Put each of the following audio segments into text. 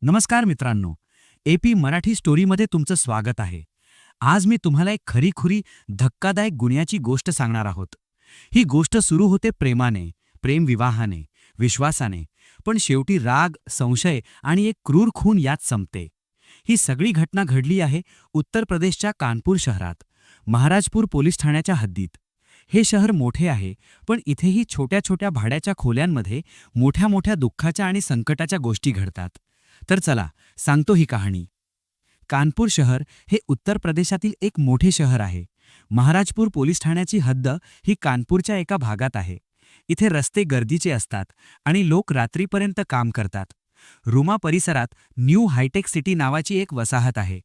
नमस्कार मित्रांनो, एपी मराठी स्टोरीमध्ये तुमचं स्वागत आहे. आज मी तुम्हाला एक खरीखुरी धक्कादायक गुन्ह्याची गोष्ट सांगणार आहोत. ही गोष्ट सुरू होते प्रेमाने, प्रेमविवाहाने, विश्वासाने, पण शेवटी राग, संशय आणि एक क्रूर खून यात संपते. ही सगळी घटना घडली आहे उत्तर प्रदेशच्या कानपूर शहरात, महाराजपूर पोलीस ठाण्याच्या हद्दीत. हे शहर मोठे आहे, पण इथेही छोट्या छोट्या भाड्याच्या खोल्यांमध्ये मोठ्या मोठ्या दुःखाच्या आणि संकटाच्या गोष्टी घडतात. तर चला सांगतो ही कहाणी. कानपूर शहर हे उत्तर प्रदेशातील एक मोठे शहर आहे. महाराजपूर पोलीस ठाण्याची हद्द ही कानपूरच्या एका भागात आहे. इथे रस्ते गर्दीचे असतात आणि लोक रात्रीपर्यंत काम करतात. रुमा परिसरात न्यू हायटेक सिटी नावाची एक वसाहत आहे.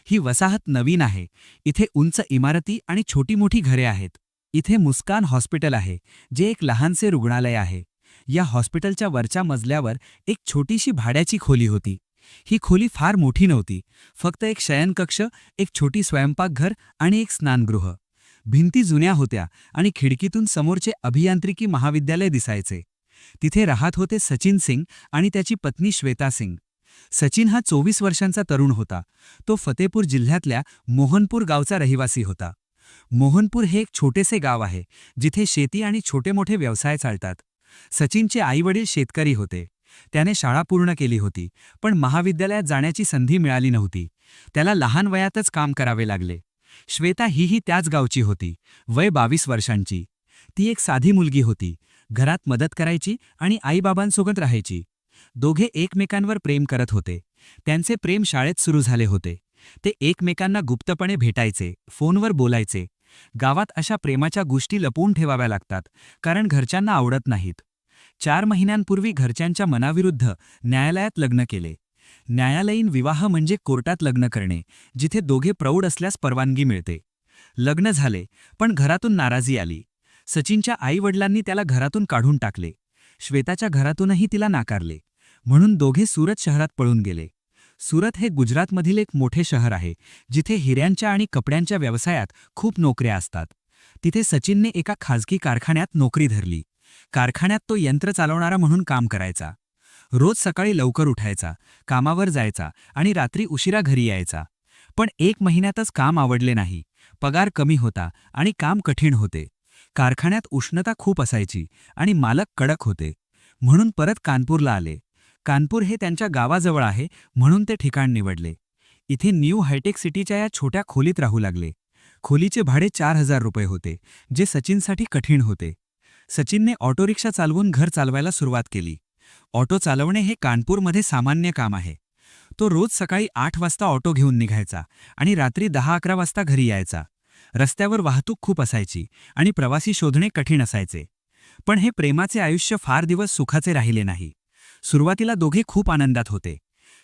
ही वसाहत नवीन आहे. इथे उंच इमारती आणि छोटी मोठी घरे आहेत. इथे मुस्कान हॉस्पिटल आहे, जे एक लहानसे रुग्णालय आहे. या हॉस्पिटलच्या वरच्या मजल्यावर एक छोटीशी भाड्याची खोली होती. ही खोली फार मोठी नव्हती. फक्त एक शयनकक्ष, एक छोटी स्वयंपाकघर आणि एक स्नानगृह. भिंती जुन्या होत्या आणि खिडकीतून समोरचे अभियांत्रिकी महाविद्यालय दिसायचे. तिथे राहत होते सचिन सिंग आणि त्याची पत्नी श्वेता सिंग. सचिन हा 24 वर्षांचा तरुण होता. तो फतेपूर जिल्ह्यातल्या मोहनपूर गावचा रहिवासी होता. मोहनपूर हे एक छोटेसे गाव आहे, जिथे शेती आणि छोटे मोठे व्यवसाय चालतात. सचिनचे आईवडील शेतकरी होते. त्याने शाळा पूर्ण केली होती, पण महाविद्यालयात जाण्याची संधी मिळाली नव्हती. त्याला लहान वयातच काम करावे लागले. श्वेता हीही त्याच गावची होती, वय 22 वर्षांची. ती एक साधी मुलगी होती. घरात मदत करायची आणि आईबाबांसोबत राहायची. दोघे एकमेकांवर प्रेम करत होते. त्यांचे प्रेम शाळेत सुरू झाले होते. ते एकमेकांना गुप्तपणे भेटायचे, फोनवर बोलायचे. गावात अशा प्रेमाच्या गोष्टी लपवून ठेवाव्या लागतात, कारण घरच्यांना आवडत नाहीत. 4 महिन्यांपूर्वी घरच्यांच्या मनाविरुद्ध न्यायालयात लग्न केले. न्यायालयीन विवाह म्हणजे कोर्टात लग्न करणे, जिथे दोघे प्रौढ असल्यास परवानगी मिळते. लग्न झाले, पण घरातून नाराजी आली. सचिनच्या आईवडिलांनी त्याला घरातून काढून टाकले. श्वेताच्या घरातूनही तिला नाकारले. म्हणून दोघे सुरत शहरात पळून गेले. सुरत हे गुजरातमधील एक मोठे शहर आहे, जिथे हिऱ्यांच्या आणि कपड्यांच्या व्यवसायात खूप नोकऱ्या असतात. तिथे सचिनने एका खाजगी कारखान्यात नोकरी धरली. कारखान्यात तो यंत्र चालवणारा म्हणून काम करायचा. रोज सकाळी लवकर उठायचा, कामावर जायचा आणि रात्री उशिरा घरी यायचा. पण 1 महिन्यातच काम आवडले नाही. पगार कमी होता आणि काम कठीण होते. कारखान्यात उष्णता खूप असायची आणि मालक कडक होते. म्हणून परत कानपूरला आले. कानपूर हे त्यांच्या गावाजवळ आहे, म्हणून ते ठिकाण निवडले. इथे न्यू हायटेक सिटीच्या या छोट्या खोलीत राहू लागले. खोलीचे भाडे 4000 रुपये होते, जे सचिनसाठी कठीण होते. सचिनने ऑटो रिक्षा चालवून घर चालवायला सुरुवात केली. ऑटो चालवणे हे कानपूरमध्ये सामान्य काम आहे. तो रोज सकाळी 8 वाजता ऑटो घेऊन निघायचा आणि रात्री 10-11 वाजता घरी यायचा. रस्त्यावर वाहतूक खूप असायची आणि प्रवासी शोधणे कठीण असायचे. पण हे प्रेमाचे आयुष्य फार दिवस सुखाचे राहिले नाही. सुरुवातीला दोघे खूप आनंदात होते.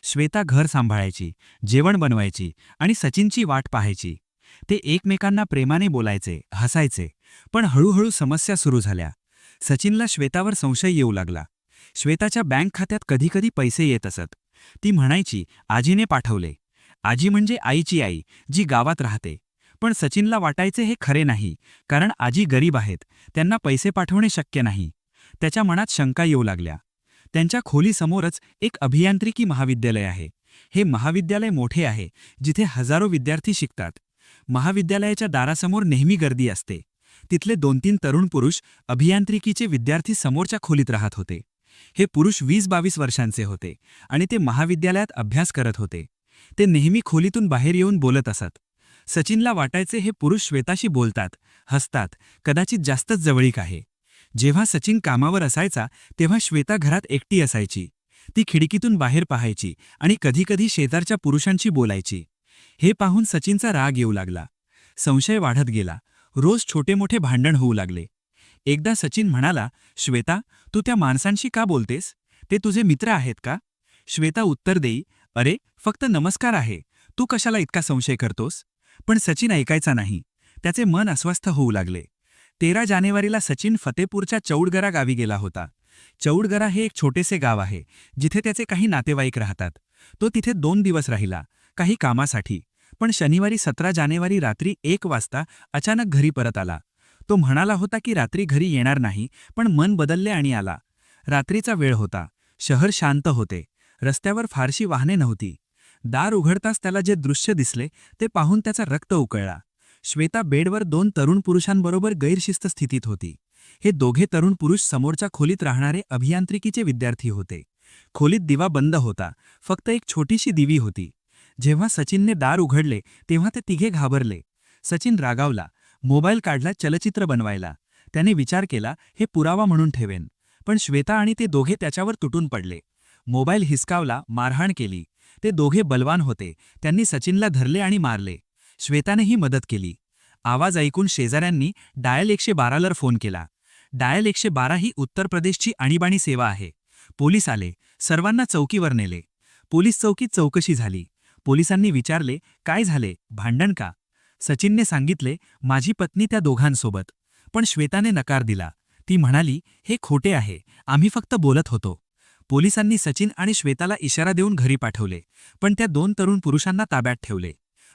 श्वेता घर सांभाळायची, जेवण बनवायची आणि सचिनची वाट पाहायची. ते एकमेकांना प्रेमाने बोलायचे, हसायचे. पण हळूहळू समस्या सुरू झाल्या. सचिनला श्वेतावर संशय येऊ लागला. श्वेताच्या बँक खात्यात कधीकधी पैसे येत असत. ती म्हणायची, आजीने पाठवले. आजी म्हणजे आईची आई, जी गावात राहते. पण सचिनला वाटायचे हे खरे नाही, कारण आजी गरीब आहेत, त्यांना पैसे पाठवणे शक्य नाही. त्याच्या मनात शंका येऊ लागल्या. त्यांच्या खोलीसमोरच एक अभियांत्रिकी महाविद्यालय आहे. हे महाविद्यालय मोठे आहे, जिथे हजारो विद्यार्थी शिकतात. महाविद्यालयाच्या दारासमोर नेहमी गर्दी असते. तिथले 2-3 तरुण पुरुष अभियांत्रिकीचे विद्यार्थी समोरच्या खोलीत राहत होते. हे पुरुष 20-22 वर्षांचे होते आणि ते महाविद्यालयात अभ्यास करत होते. ते नेहमी खोलीतून बाहेर येऊन बोलत असत. सचिनला वाटायचे हे पुरुष श्वेताशी बोलतात, हसतात, कदाचित जास्तच जवळीक आहे. जेव्हा सचिन कामावर असायचा, तेव्हा श्वेता घरात एकटी असायची. ती खिडकीतून बाहेर पाहायची आणि कधीकधी शेजारच्या पुरुषांशी बोलायची. हे पाहून सचिनचा राग येऊ लागला. संशय वाढत गेला. रोज छोटे मोठे भांडण होऊ लागले. एकदा सचिन म्हणाला, श्वेता, तू त्या माणसांशी का बोलतेस? ते तुझे मित्र आहेत का? श्वेता उत्तर देई, अरे, फक्त नमस्कार आहे. तू कशाला इतका संशय करतोस? पण सचिन ऐकायचा नाही. त्याचे मन अस्वस्थ होऊ लागले. 13 जानेवारीला सचिन फतेपूरच्या चौडगरा गावी गेला होता. चौडगरा हे एक छोटेसे गाव आहे, जिथे त्याचे काही नातेवाईक राहतात. तो तिथे 2 दिवस राहिला, काही कामासाठी. पण शनिवारी 17 जानेवारी रात्री 1 वाजता अचानक घरी परत आला. तो म्हणाला होता की रात्री घरी येणार नाही, पण मन बदलले आणि आला. रात्रीचा वेळ होता. शहर शांत होते. रस्त्यावर फारशी वाहने नव्हती. दार उघडताच त्याला जे दृश्य दिसले ते पाहून त्याचा रक्त उकळला. श्वेता बेडवर 2 तरुण पुरुषांबरोबर गैरशिस्त स्थितीत होती. हे दोघे तरुण पुरुष समोरच्या खोलीत राहणारे अभियांत्रिकीचे विद्यार्थी होते. खोलीत दिवा बंद होता, फक्त एक छोटीशी दिवी होती. जेव्हा सचिनने दार उघडले तेव्हा ते तिघे घाबरले. सचिन रागावला, मोबाईल काढला चलचित्र बनवायला. त्याने विचार केला, हे पुरावा म्हणून ठेवेन. पण श्वेता आणि ते दोघे त्याच्यावर तुटून पडले. मोबाईल हिसकावला, मारहाण केली. ते दोघे बलवान होते, त्यांनी सचिनला धरले आणि मारले. श्वेतानेही मदत केली. आवाज ऐकून शेजाऱ्यांनी डायल 112वर फोन केला. डायल 112 ही उत्तर प्रदेशची आणीबाणी सेवा आहे. पोलीस आले, सर्वांना चौकीवर नेले. पोलीस चौकीत चौकशी झाली. पोलिसांनी विचारले, काय झाले, भांडण का? सचिनने सांगितले, माझी पत्नी त्या दोघांसोबत. पण श्वेताने नकार दिला. ती म्हणाली, हे खोटे आहे, आम्ही फक्त बोलत होतो. पोलिसांनी सचिन आणि श्वेताला इशारा देऊन घरी पाठवले, पण त्या 2 तरुण पुरुषांना ताब्यात ठेवले.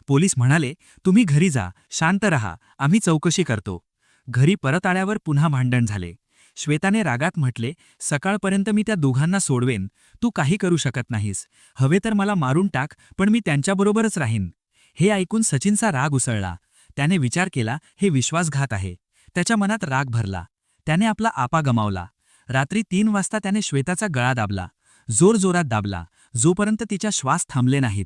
पोलीस म्हणाले, तुम्ही घरी जा, शांत रहा, आम्ही चौकशी करतो. घरी परत आल्यावर पुन्हा भांडण झाले. श्वेताने रागात म्हटले, सकाळपर्यंत मी त्या दोघांना सोडवेन, तू काही करू शकत नाहीस. हवे तर मला मारून टाक, पण मी त्यांच्याबरोबरच राहीन. हे ऐकून सचिनचा राग उसळला. त्याने विचार केला, हे विश्वासघात आहे. त्याच्या मनात राग भरला. त्याने आपला आपा गमावला. रात्री 3 वाजता त्याने श्वेताचा गळा दाबला, जोरजोरात दाबला, जोपर्यंत तिच्या श्वास थांबले नाहीत.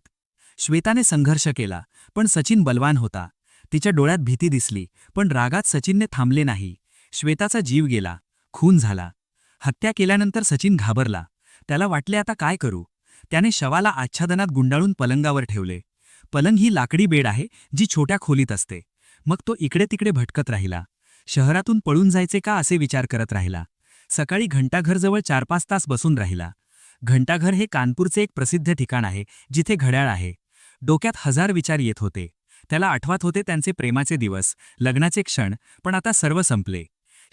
श्वेताने संघर्ष केला, पण सचिन बलवान होता. तिच्या डोळ्यात भीती दिसली, पण रागात सचिनने थांबले नाही. श्वेताचा जीव गेला, खून झाला. हत्या केल्यानंतर सचिन घाबरला. त्याला वाटले, आता काय करू? त्याने शवाला आच्छादनात गुंडाळून पलंगावर ठेवले. पलंग ही लाकडी बेड आहे, जी छोट्या खोलीत असते. मग तो इकडे तिकडे भटकत राहिला. शहरातून पळून जायचे का असे विचार करत राहिला. सकाळी घंटाघरजवळ 4-5 तास बसून राहिला. घंटाघर हे कानपूरचे एक प्रसिद्ध ठिकाण आहे, जिथे घड्याळ आहे. डोक्यात 1000 विचार येत होते. त्याला आठवत होते त्यांचे प्रेमाचे दिवस, लग्नाचे क्षण, पण आता सर्व संपले.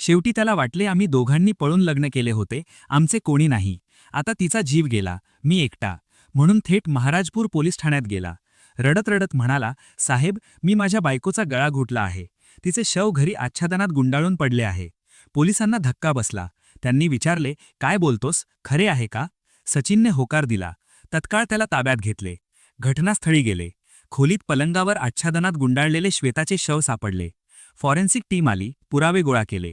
शेवटी त्याला वाटले, आम्ही दोघांनी पळून लग्न केले होते, आमचे कोणी नाही. आता तिचा जीव गेला, मी एकटा. म्हणून थेट महाराजपूर पोलीस ठाण्यात गेला. रडत रडत म्हणाला, साहेब, मी माझ्या बायकोचा गळा घोटला आहे. तिचे शव घरी आच्छादनात गुंडाळून पडले आहे. पोलिसांना धक्का बसला. त्यांनी विचारले, काय बोलतोस, खरे आहे का? सचिनने होकार दिला. तत्काळ त्याला ताब्यात घेतले. घटनास्थळी गेले. खोलीत पलंगावर आच्छादनात गुंडाळलेले श्वेताचे शव सापडले. फॉरेन्सिक टीम आली, पुरावे गोळा केले.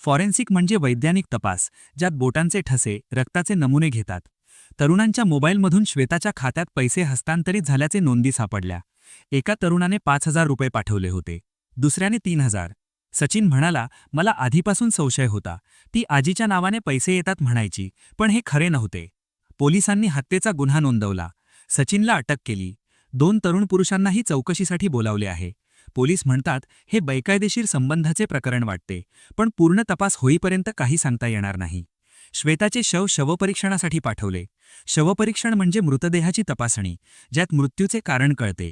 फॉरेन्सिक म्हणजे वैज्ञानिक तपास, ज्यात बोटांचे ठसे, रक्ताचे नमुने घेतात. तरुणांच्या मोबाईलमधून श्वेताच्या खात्यात पैसे हस्तांतरित झाल्याचे नोंदी सापडल्या. एका तरुणाने 5000 रुपये पाठवले होते, दुसऱ्याने 3000. सचिन म्हणाला, मला आधीपासून संशय होता. ती आजीच्या नावाने पैसे येतात म्हणायची, पण हे खरे नव्हते. पोलिसांनी हत्येचा गुन्हा नोंदवला. सचिनला अटक केली. 2 तरुण पुरुषांनाही चौकशीसाठी बोलावले आहे. पोलीस म्हणतात, हे बेकायदेशीर संबंधाचे प्रकरण वाटते, पण पूर्ण तपास होईपर्यंत काही सांगता येणार नाही. श्वेताचे शव शवपरीक्षणासाठी पाठवले. शवपरीक्षण म्हणजे मृतदेहाची तपासणी, ज्यात मृत्यूचे कारण कळते.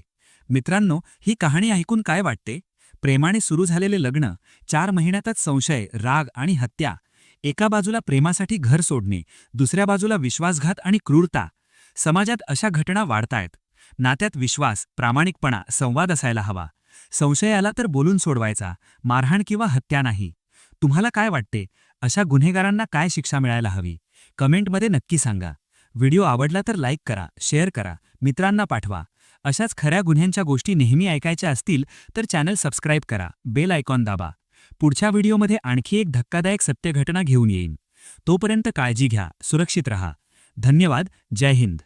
मित्रांनो, ही कहाणी ऐकून काय वाटते? प्रेमाने सुरू झालेले लग्न, 4 महिन्यातच संशय, राग आणि हत्या. एका बाजूला प्रेमासाठी घर सोडणे, दुसऱ्या बाजूला विश्वासघात आणि क्रूरता. समाजात अशा घटना वाढतायत. नात्यात विश्वास, प्रामाणिकपणा, संवाद असायला हवा. संशय आला तर बोलून सोडवायचा, मारहाण किंवा हत्या नाही. तुम्हाला काय वाटते, अशा गुन्हेगारांना काय शिक्षा मिळायला हवी? कमेंटमध्ये नक्की सांगा. व्हिडिओ आवडला तर लाईक करा, शेअर करा, मित्रांना पाठवा. अशाच खऱ्या गुन्ह्यांच्या गोष्टी नेहमी ऐकायच्या असतील तर चॅनल सबस्क्राईब करा, बेल आयकॉन दाबा. पुढच्या व्हिडिओमध्ये आणखी एक धक्कादायक सत्य घटना घेऊन येईन. तोपर्यंत काळजी घ्या, सुरक्षित रहा. धन्यवाद. जय हिंद.